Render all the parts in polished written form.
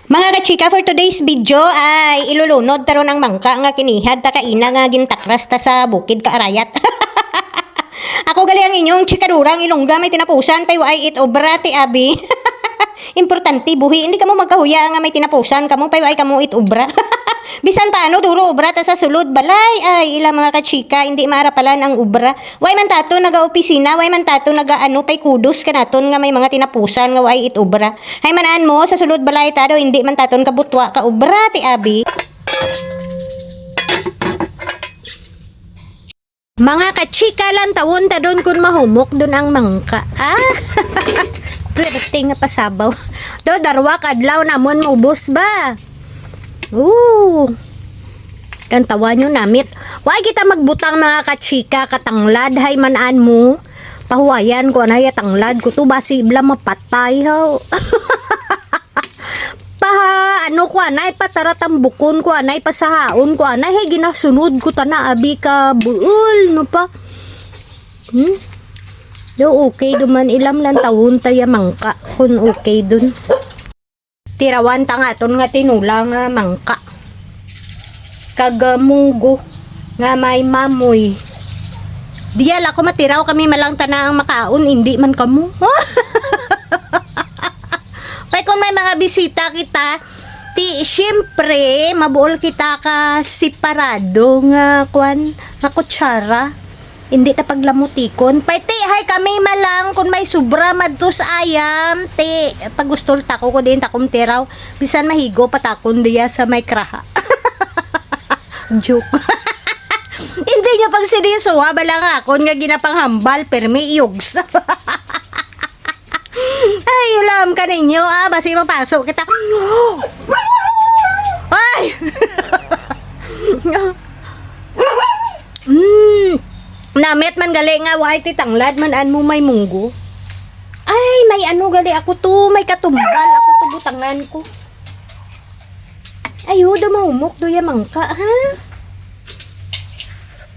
Mga kachika, for today's video ay ilulunod taro ng mangka nga kinihad ta kaina nga gintakras ta sa bukid kaarayat. Ako gali ang inyong chikadurang ilongga may tinapusan pay ay it obra ti abi. Importante buhi hindi kamo magkahuya nga may tinapusan kamo pay ay kamo it obra. Bisan paano duro obra ta sa sulod balay ay ilang mga kachika hindi maarapalan ang obra. Way man tato naga-opisina, way man tato naga-ano pay kudos kanaton nga may mga tinapusan nga way it obra. Hay manaan mo sa sulod balay ta daw hindi man taton kabutwa ka obra ti abi. Mga kachika lang tawon ta doon kun mahumok doon ang mangka. Pwede nga pasabaw. Do darwa kadlaw namon maubos ba? Kantawan nyo namit. Why kita magbutang mga kachika katanglad hay manaan mo. Pahuwayan ko anay tanglad ko to basi bla mapatay ho. Paha ano ko anay pataratang bukon ko anay pasahaon ko anay hay ginasunod ko tana abi ka buol no pa. Do okay duman ilam lang tawon tayo mangka kun okay dun. Tirawan ta nga ton nga tinulang nga mangka. Kagamunggo nga may mamoy. Diyal ako matiraw kami malang tana ang makaon hindi man kamo. Pay kung may mga bisita kita, ti syempre mabuol kita ka separado nga kwan nga kutsara. Hindi ta paglamutikon. Pay ti hay kami malang kung may sobra madtos ayam, ti pagustol tako ko din takom tiraw. Bisan mahigo patakon diya sa may kraha. Joke. Hindi niya pag seryoso ha balang akon nga ginapanghambal permi yugs. Ay ulam ka ninyo basi mapasok kita. Ay. Namit man gali nga way ti tanglad man an mo may munggo. Ay may ano gali ako to may katumbal ako to butangan ko. Ayo do mahumok do ya mangka ha.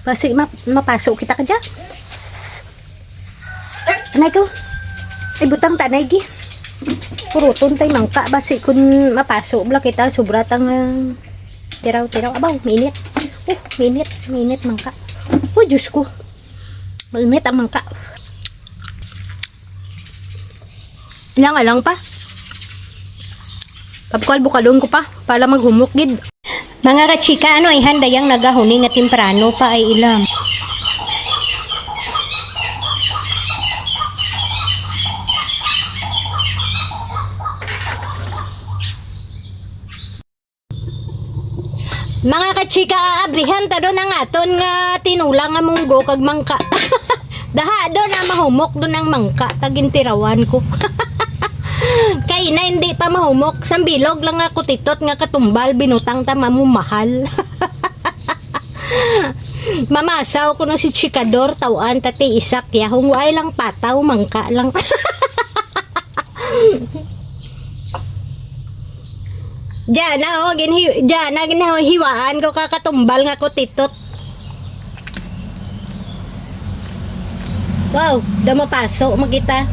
Basi mapasok kita ka dyan. Anay ko. Ay butang tanay gi. Puruton tay mangka basi kun mapasok bla kita sobra tang tiraw-tiraw abaw minit. Minit mangka. Diyos ko. Malmit ang mangka. Ilang alang pa. Kapkal bukalon ko pa para maghumok gid. Mga kachika ano ay handayang nagahuni nga temprano pa ay ilam. Mga kachika aabrihan ta doon ang aton nga tinulang nga munggo kag mangka. Daha doon na mahumok doon ang mangka tagintirawan ko. Kay na hindi pa mahumok sambilog lang nga kutitot nga katumbal binutang ta mamumahal. Mamasaw ko no si chikador tawan tati isak yahong way lang pataw mangka lang. Diyan na ginahiwaan ko kakatumbal nga kutitot. Wow, damapasok magita.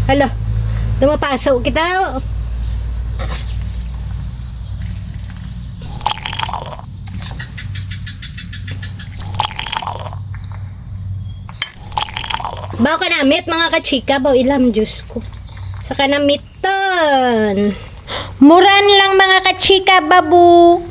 Hala, dumapasok kita. Bawa ka namit mga kachika, bawa ilam Diyos ko. Saka namiton. Muran lang mga kachika, babu.